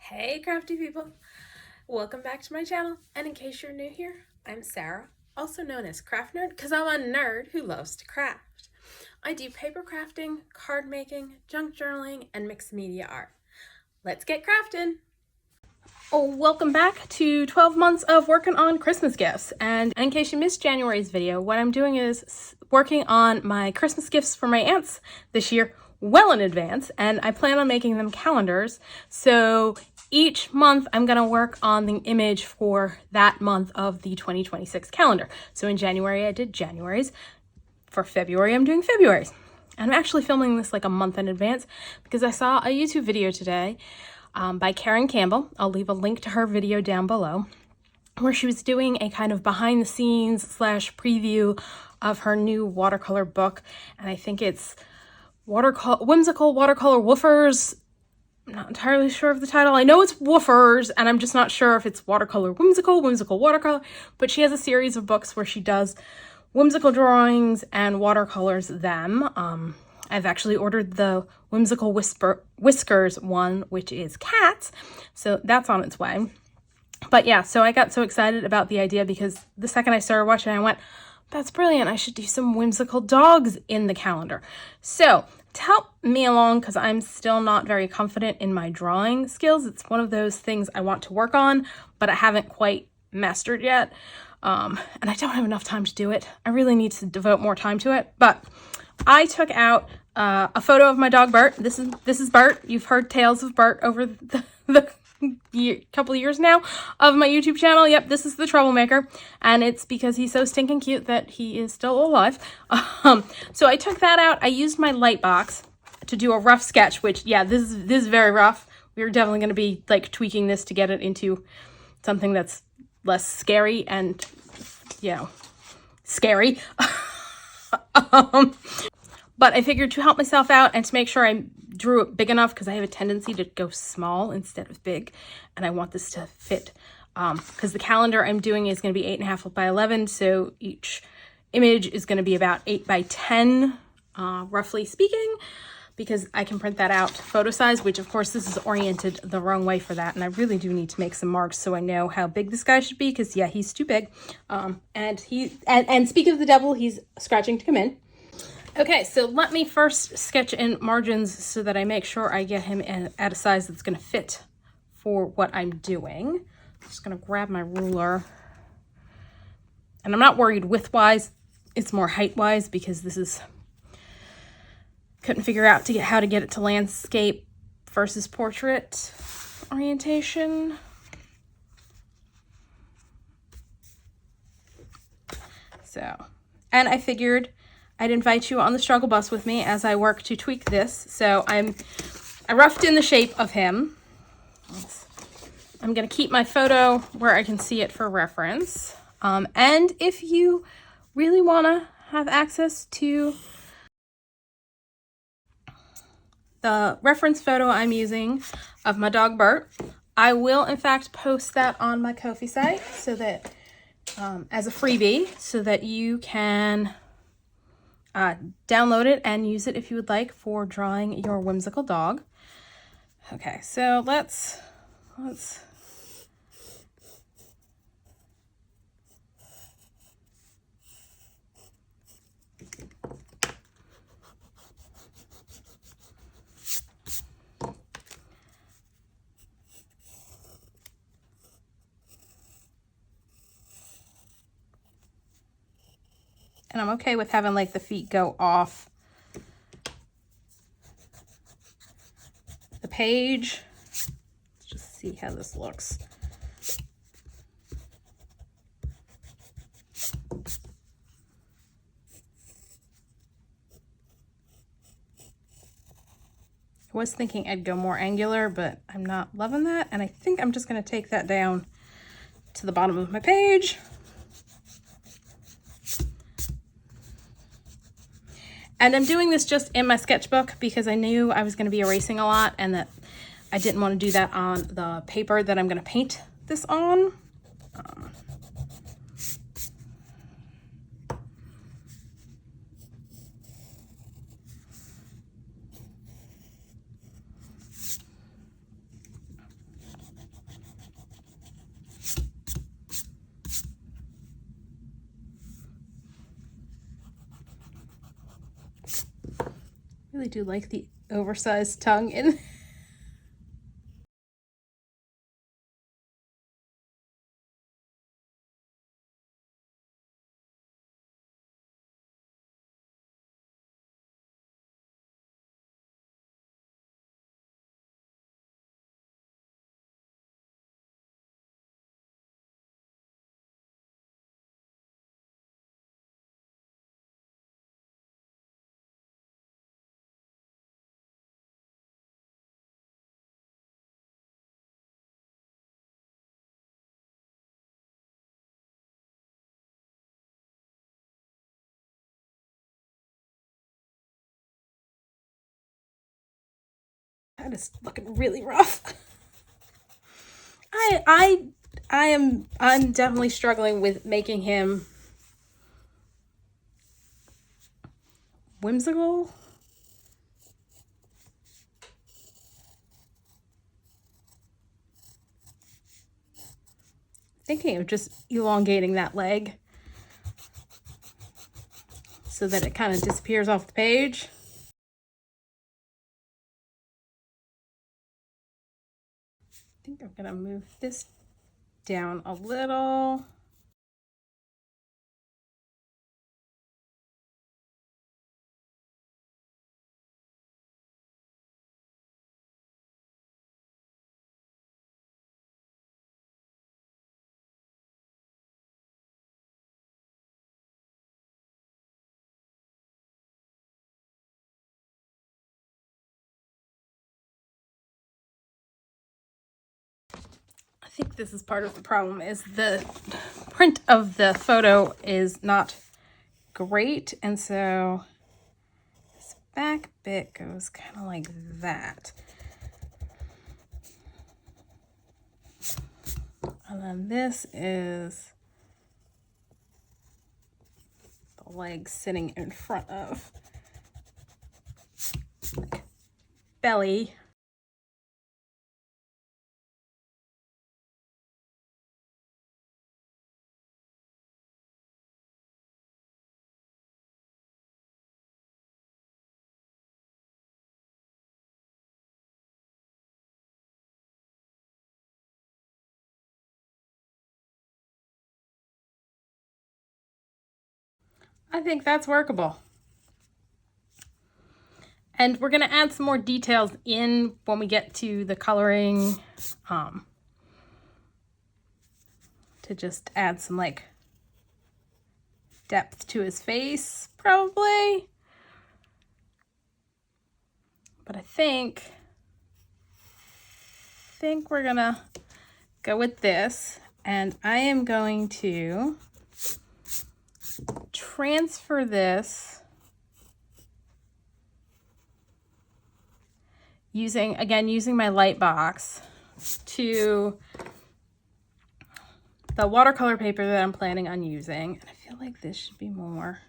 Hey crafty people! Welcome back to my channel, and in case you're new here, I'm Sarah, also known as Craft Nerd because I'm a nerd who loves to craft. I do paper crafting, card making, junk journaling, and mixed media art. Let's get crafting! Oh, welcome back to 12 months of working on Christmas gifts. And in case you missed January's video, what I'm doing is working on my Christmas gifts for my aunts this year well in advance, and I plan on making them calendars. So each month I'm going to work on the image for that month of the 2026 calendar. So in January I did January's. For February I'm doing February's. And I'm actually filming this like a month in advance because I saw a YouTube video today by Karen Campbell. I'll leave a link to her video down below, where she was doing a kind of behind the scenes / preview of her new watercolor book. And I think it's Whimsical Watercolor Woofers. I'm not entirely sure of the title. I know it's Woofers, and I'm just not sure if it's Watercolor Whimsical Watercolor, but she has a series of books where she does whimsical drawings and watercolors them. I've actually ordered the Whimsical Whiskers one, which is cats, so that's on its way. But yeah, so I got so excited about the idea because the second I started watching, I went, that's brilliant. I should do some whimsical dogs in the calendar. So to help me along, because I'm still not very confident in my drawing skills, it's one of those things I want to work on, but I haven't quite mastered yet. And I don't have enough time to do it. I really need to devote more time to it. But I took out a photo of my dog Bert. This is Bert. You've heard tales of Bert over the couple of years now of my YouTube channel. Yep, this is the troublemaker, and it's because he's so stinking cute that he is still alive. So I took that out. I used my light box to do a rough sketch, which, yeah, this is very rough. We're definitely going to be like tweaking this to get it into something that's less scary and, you know, scary. But I figured to help myself out and to make sure I drew it big enough, because I have a tendency to go small instead of big, and I want this to fit, because the calendar I'm doing is going to be 8.5 by 11, so each image is going to be about 8 by 10, roughly speaking, because I can print that out photo size, which of course this is oriented the wrong way for that, and I really do need to make some marks so I know how big this guy should be, because yeah, he's too big. And speaking of the devil, he's scratching to come in. Okay, so let me first sketch in margins so that I make sure I get him at a size that's going to fit for what I'm doing. I'm just going to grab my ruler. And I'm not worried width-wise, it's more height-wise, because this is... couldn't figure out how to get it to landscape versus portrait orientation. So, and I figured I'd invite you on the struggle bus with me as I work to tweak this. So I roughed in the shape of him. I'm going to keep my photo where I can see it for reference. And if you really want to have access to the reference photo I'm using of my dog Bert, I will in fact post that on my Ko-fi site so that as a freebie, so that you can download it and use it if you would like for drawing your whimsical dog. Okay, so let's and I'm okay with having like the feet go off the page. Let's just see how this looks. I was thinking I'd go more angular, but I'm not loving that. And I think I'm just going to take that down to the bottom of my page. And I'm doing this just in my sketchbook because I knew I was going to be erasing a lot and that I didn't want to do that on the paper that I'm going to paint this on. really do like the oversized tongue in. That is looking really rough. I'm definitely struggling with making him whimsical. Thinking of just elongating that leg so that it kind of disappears off the page. I think I'm gonna move this down a little. I think this is part of the problem, is the print of the photo is not great, and so this back bit goes kind of like that. And then this is the leg sitting in front of like belly. I think that's workable. And we're going to add some more details in when we get to the coloring, to just add some like depth to his face, probably. But I think we're gonna go with this, and I am going to transfer this using my light box to the watercolor paper that I'm planning on using. And I feel like this should be more.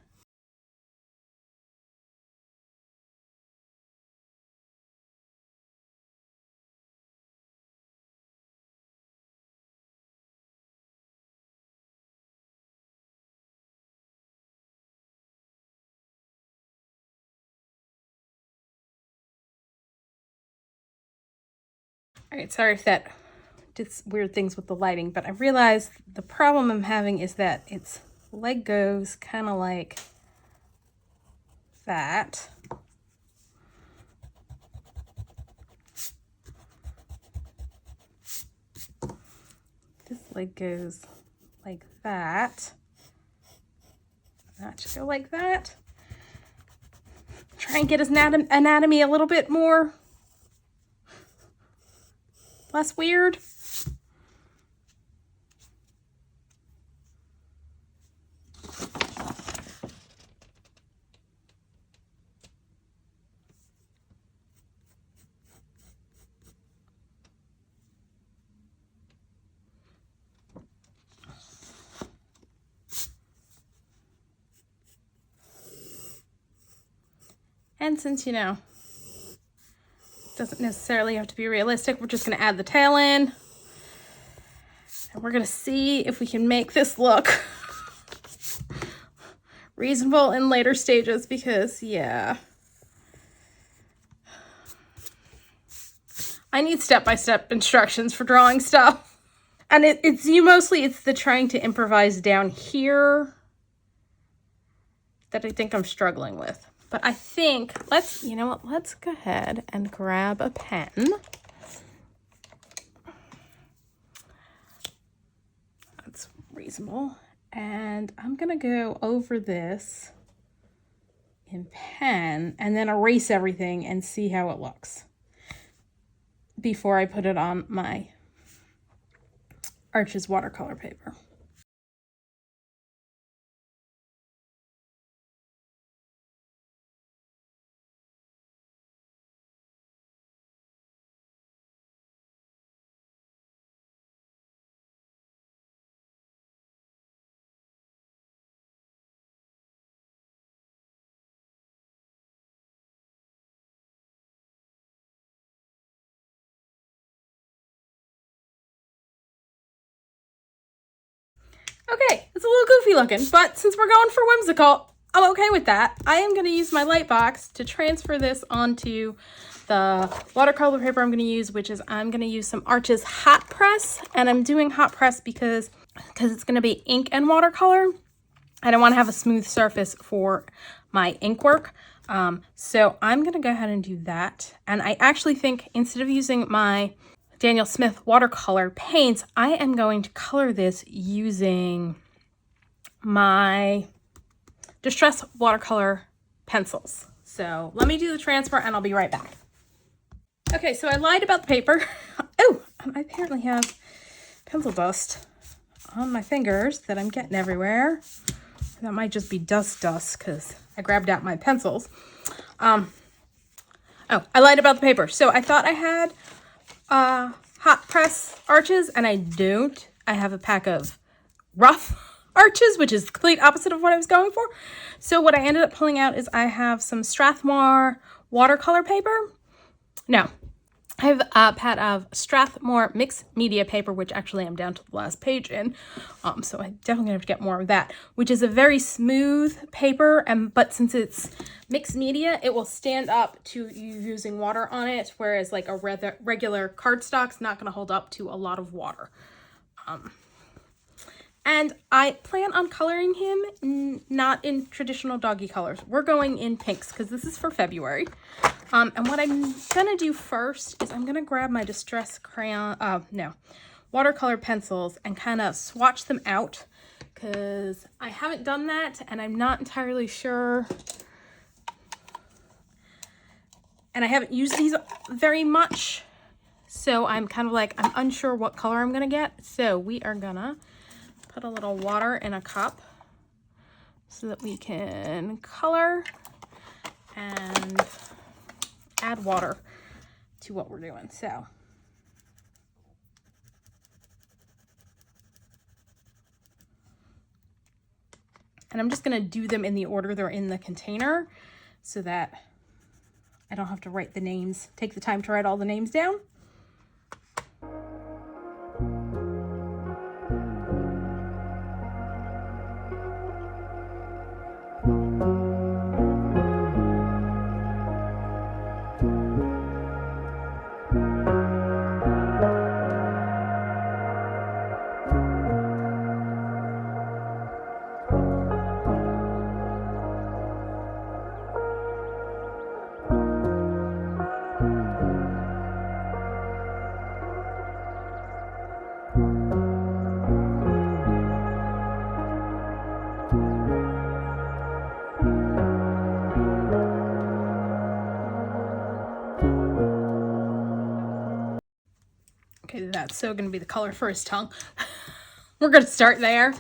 All right, sorry if that did weird things with the lighting, but I realized the problem I'm having is that its leg goes kind of like that. This leg goes like that. That should go like that. Try and get his anatomy a little bit more less weird. And since, you know, it doesn't necessarily have to be realistic, we're just going to add the tail in. And we're going to see if we can make this look reasonable in later stages, because, yeah, I need step-by-step instructions for drawing stuff. And it's the trying to improvise down here that I think I'm struggling with. But I think, you know what, let's go ahead and grab a pen. That's reasonable. And I'm gonna go over this in pen and then erase everything and see how it looks before I put it on my Arches watercolor paper. Okay, it's a little goofy looking, but since we're going for whimsical, I'm okay with that. I am going to use my light box to transfer this onto the watercolor paper I'm going to use, which is I'm going to use some Arches hot press, and I'm doing hot press because it's going to be ink and watercolor, and I want to have a smooth surface for my ink work. So I'm going to go ahead and do that, and I actually think instead of using my Daniel Smith watercolor paints, I am going to color this using my Distress watercolor pencils. So let me do the transfer and I'll be right back. Okay, so I lied about the paper. Oh, I apparently have pencil dust on my fingers that I'm getting everywhere. That might just be dust because I grabbed out my pencils. Oh, I lied about the paper. So I thought I had hot press Arches, and I don't. I have a pack of rough Arches, which is the complete opposite of what I was going for. So what I ended up pulling out is I have some Strathmore watercolor paper. No, I have a pad of Strathmore mixed media paper, which actually I'm down to the last page in. So I definitely have to get more of that, which is a very smooth paper. But since it's mixed media, it will stand up to you using water on it, whereas like a regular cardstock's not going to hold up to a lot of water. And I plan on coloring him not in traditional doggy colors. We're going in pinks because this is for February. And what I'm gonna do first is I'm gonna grab my Distress watercolor pencils and kind of swatch them out because I haven't done that and I'm not entirely sure. And I haven't used these very much. So I'm kind of like, I'm unsure what color I'm gonna get. So we are gonna put a little water in a cup so that we can color and add water to what we're doing. So and I'm just going to do them in the order they're in the container so that I don't have to write the names, take the time to write all the names down. Okay, that's so going to be the color for his tongue. We're going to start there.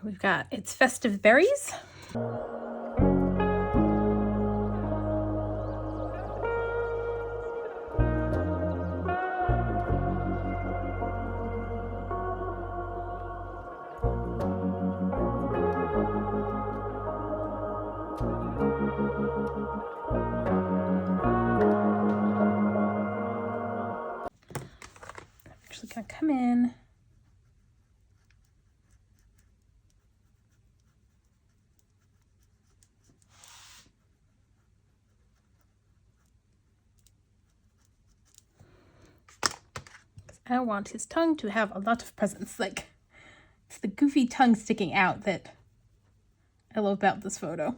We've got, it's Festive Berries. Actually gonna come in I want his tongue to have a lot of presence. Like, it's the goofy tongue sticking out that I love about this photo.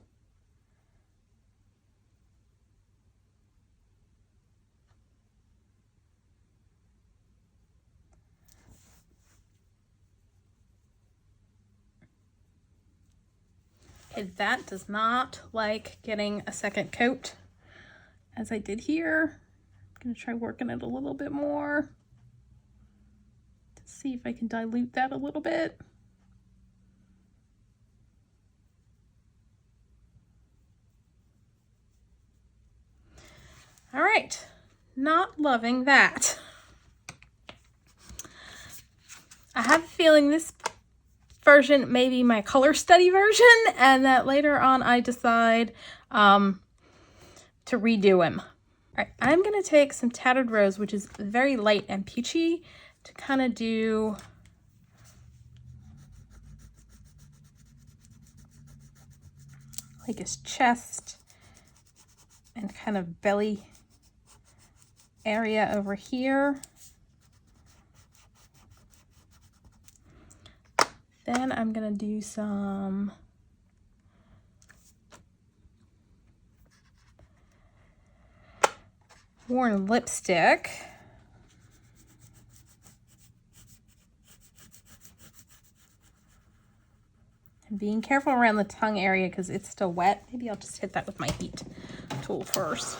Okay, that does not like getting a second coat as I did here. I'm gonna try working it a little bit more to see if I can dilute that a little bit. All right, not loving that. I have a feeling this version may be my color study version, and that later on I decide to redo him. All right, I'm gonna take some Tattered Rose, which is very light and peachy, to kind of do like his chest and kind of belly area over here. Then I'm gonna do some worn lipstick. And being careful around the tongue area because it's still wet. Maybe I'll just hit that with my heat tool first.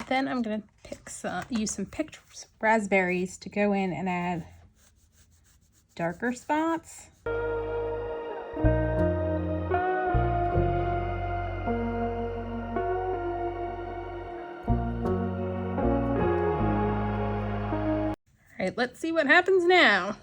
Then I'm gonna use some picked raspberries to go in and add darker spots. All right, let's see what happens now.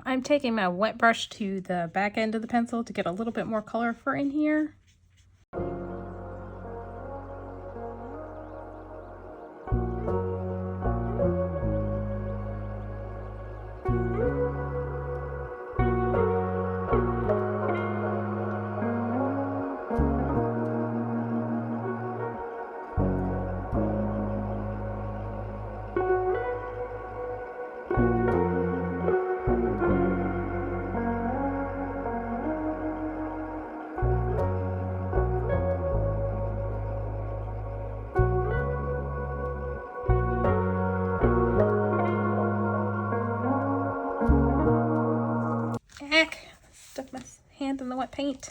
I'm taking my wet brush to the back end of the pencil to get a little bit more color for in here. Stuck my hand in the wet paint.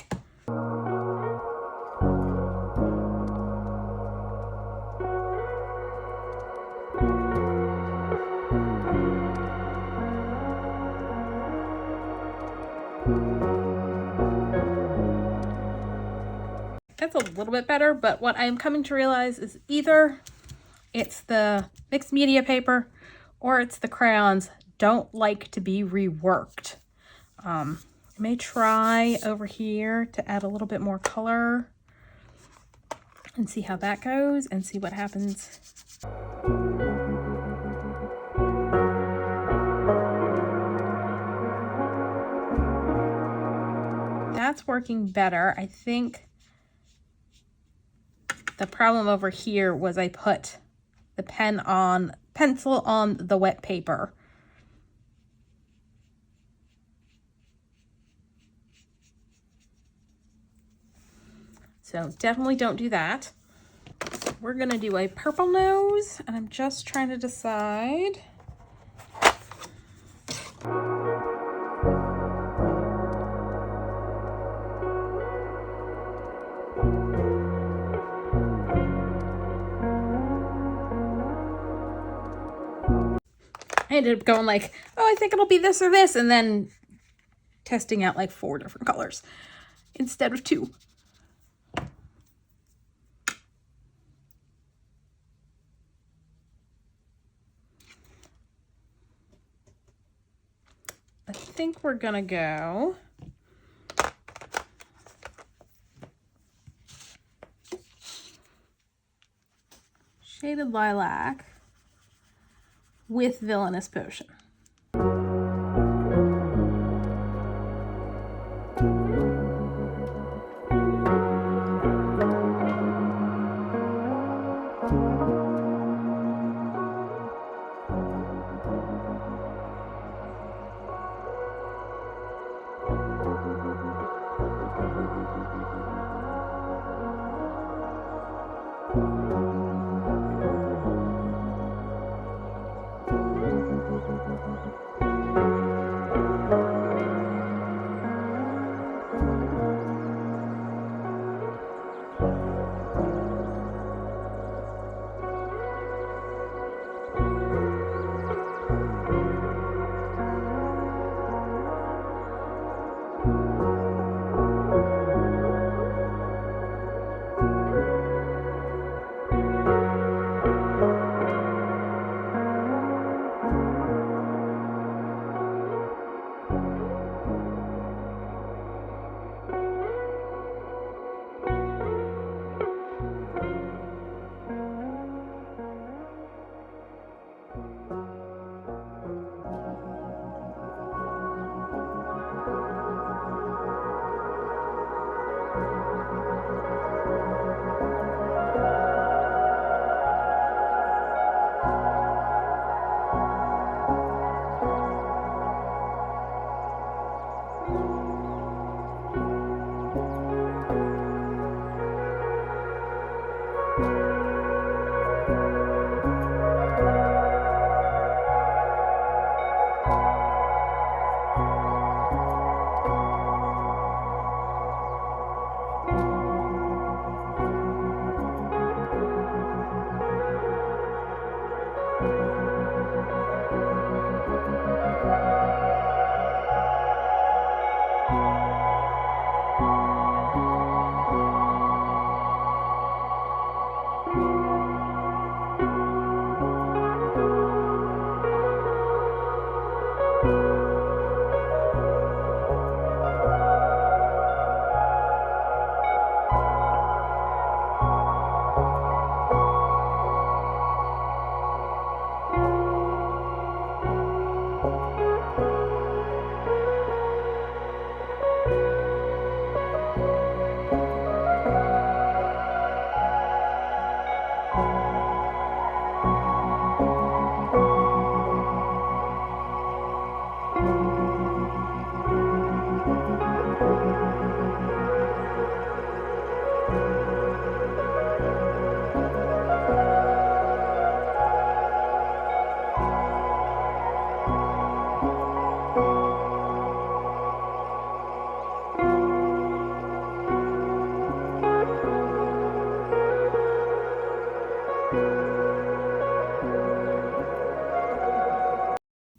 That's a little bit better, but what I'm coming to realize is either it's the mixed media paper or it's the crayons don't like to be reworked. I may try over here to add a little bit more color and see how that goes and see what happens. That's working better. I think the problem over here was I put the pencil on the wet paper. So definitely don't do that. We're gonna do a purple nose, and I'm just trying to decide. I ended up going like, oh, I think it'll be this or this, and then testing out like 4 different colors instead of 2. I think we're gonna go Shaded Lilac with Villainous Potion.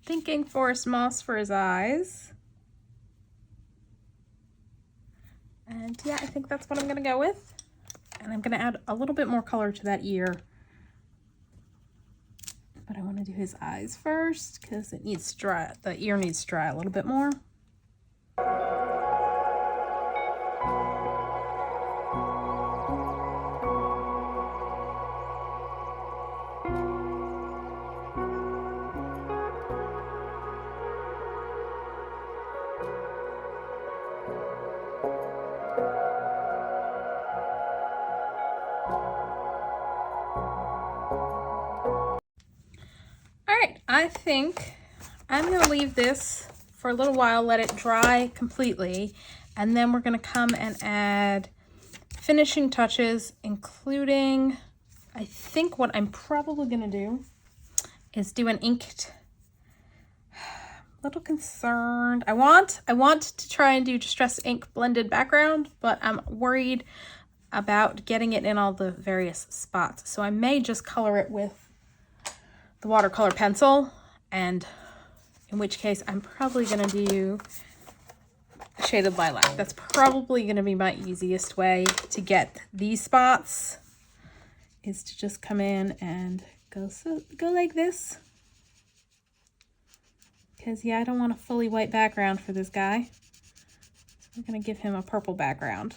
Thinking forest moss for his eyes. And yeah, I think that's what I'm gonna go with. And I'm gonna add a little bit more color to that ear. But I wanna do his eyes first because it needs to dry, the ear needs to dry a little bit more. I think I'm going to leave this for a little while, let it dry completely, and then we're going to come and add finishing touches, including, I think what I'm probably going to do is do an inked. Little concerned. I want to try and do Distress ink blended background, but I'm worried about getting it in all the various spots. So I may just color it with the watercolor pencil, and in which case I'm probably going to do shaded lilac. That's probably going to be my easiest way to get these spots, is to just come in and go like this. Because, yeah, I don't want a fully white background for this guy. So we're going to give him a purple background.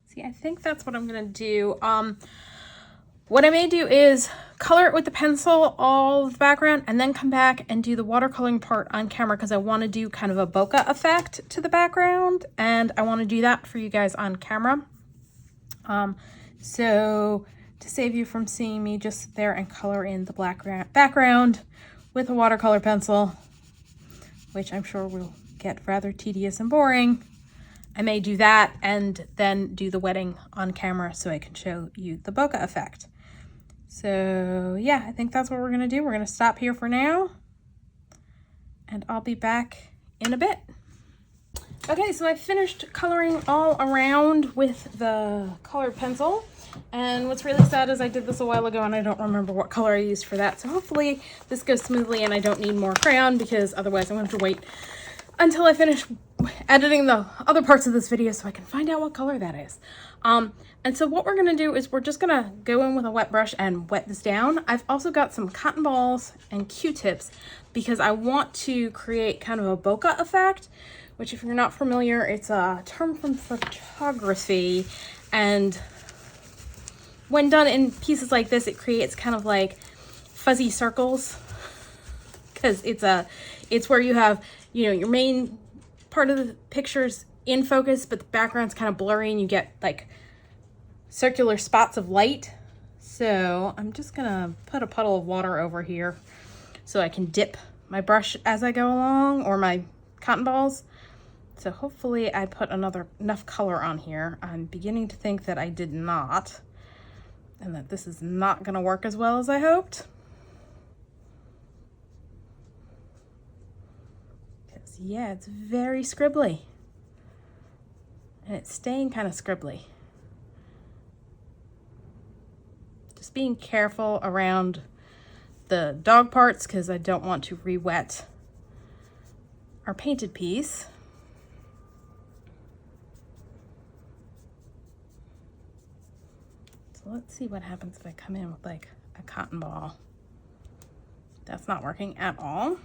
See, I think that's what I'm going to do. What I may do is color it with the pencil, all the background, and then come back and do the watercoloring part on camera, because I want to do kind of a bokeh effect to the background, and I want to do that for you guys on camera. So to save you from seeing me just sit there and color in the black background with a watercolor pencil, which I'm sure will get rather tedious and boring, I may do that and then do the wetting on camera so I can show you the bokeh effect. So yeah, I think that's what we're going to do. We're going to stop here for now, and I'll be back in a bit. Okay, so I finished coloring all around with the colored pencil, and what's really sad is I did this a while ago and I don't remember what color I used for that. So hopefully this goes smoothly and I don't need more crayon, because otherwise I'm going to have to wait until I finish editing the other parts of this video so I can find out what color that is. And so what we're going to do is we're just going to go in with a wet brush and wet this down. I've also got some cotton balls and Q-tips because I want to create kind of a bokeh effect, which, if you're not familiar, it's a term from photography, and when done in pieces like this, it creates kind of like fuzzy circles, because it's where you have, you know, your main part of the picture's in focus, but the background's kind of blurry and you get like circular spots of light. So I'm just gonna put a puddle of water over here so I can dip my brush as I go along, or my cotton balls. So hopefully I put enough color on here. I'm beginning to think that I did not, and that this is not gonna work as well as I hoped. Because yeah, it's very scribbly. And it's staying kind of scribbly. Just being careful around the dog parts, because I don't want to re-wet our painted piece. So let's see what happens if I come in with like a cotton ball. That's not working at all.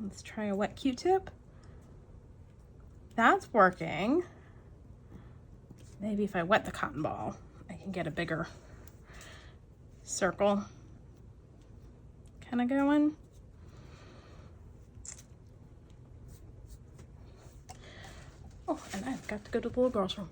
Let's try a wet Q-tip. That's working. Maybe if I wet the cotton ball, I can get a bigger circle kind of going. Oh, and I've got to go to the little girl's room.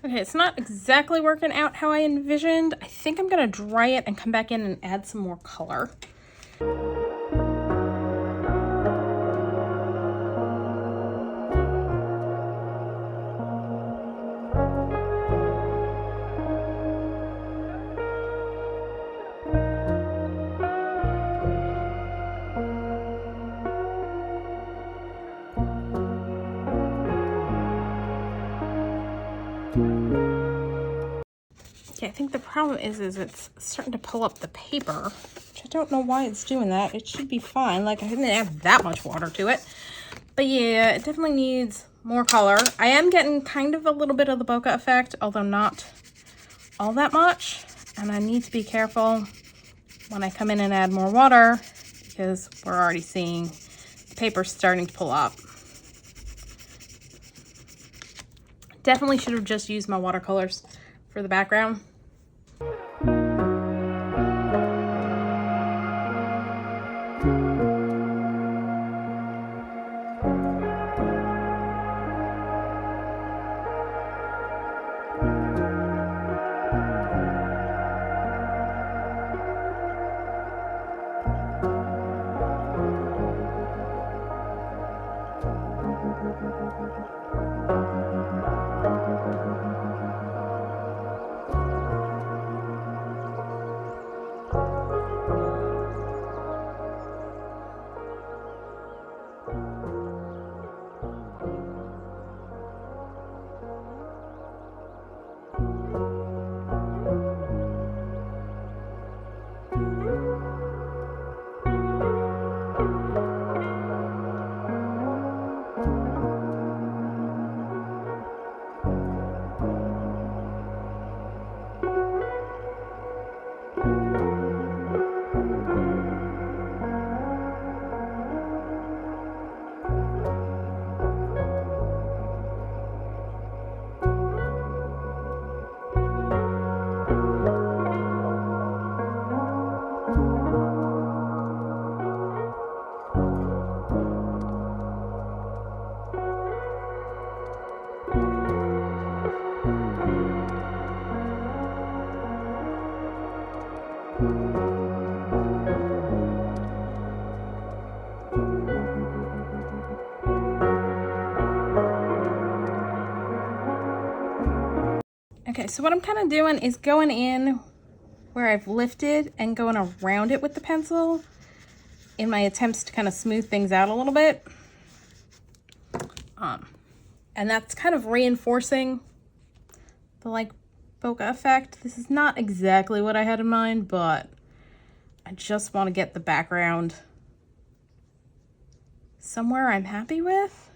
Okay, it's not exactly working out how I envisioned. I think I'm gonna dry it and come back in and add some more color. Okay, I think the problem is it's starting to pull up the paper, which I don't know why it's doing that. It should be fine. Like, I didn't add that much water to it. But yeah, it definitely needs more color. I am getting kind of a little bit of the bokeh effect, although not all that much. And I need to be careful when I come in and add more water, because we're already seeing the paper starting to pull up. Definitely should have just used my watercolors for the background. Okay, so what I'm kind of doing is going in where I've lifted and going around it with the pencil in my attempts to kind of smooth things out a little bit. And that's kind of reinforcing the like bokeh effect. This is not exactly what I had in mind, but I just want to get the background somewhere I'm happy with.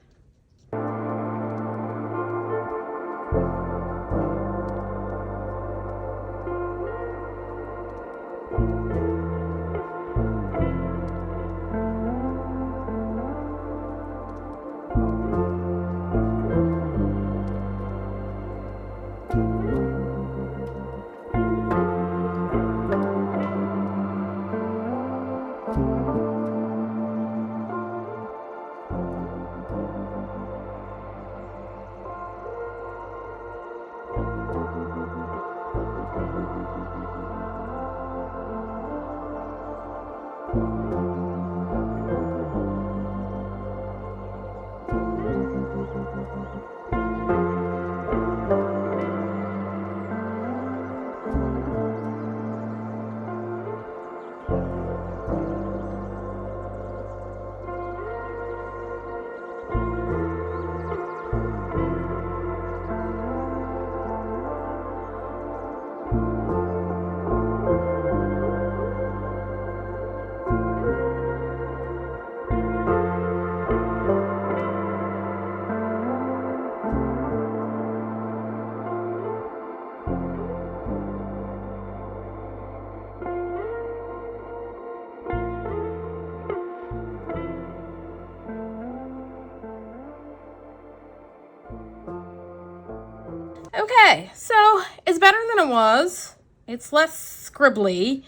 Okay, so it's better than it was. It's less scribbly,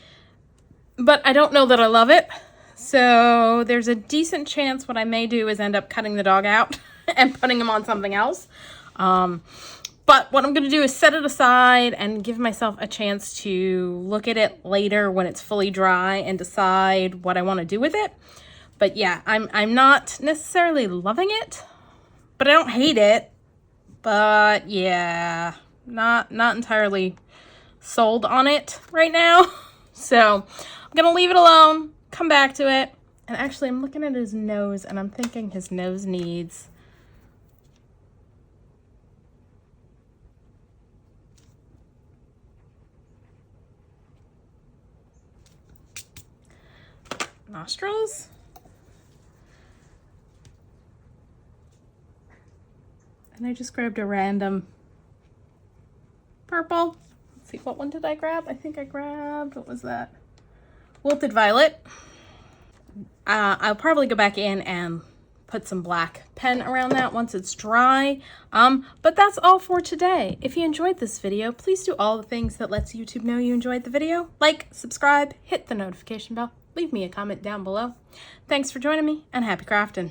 but I don't know that I love it. So there's a decent chance what I may do is end up cutting the dog out and putting him on something else. But what I'm going to do is set it aside and give myself a chance to look at it later when it's fully dry and decide what I want to do with it. But yeah, I'm not necessarily loving it, but I don't hate it. But yeah, not entirely sold on it right now. So I'm going to leave it alone, come back to it. And actually, I'm looking at his nose and I'm thinking his nose needs nostrils. And I just grabbed a random purple. Let's see, what one did I grab? I think I grabbed, what was that? Wilted Violet. I'll probably go back in and put some black pen around that once it's dry. But that's all for today. If you enjoyed this video, please do all the things that lets YouTube know you enjoyed the video. Like, subscribe, hit the notification bell, leave me a comment down below. Thanks for joining me, and happy crafting.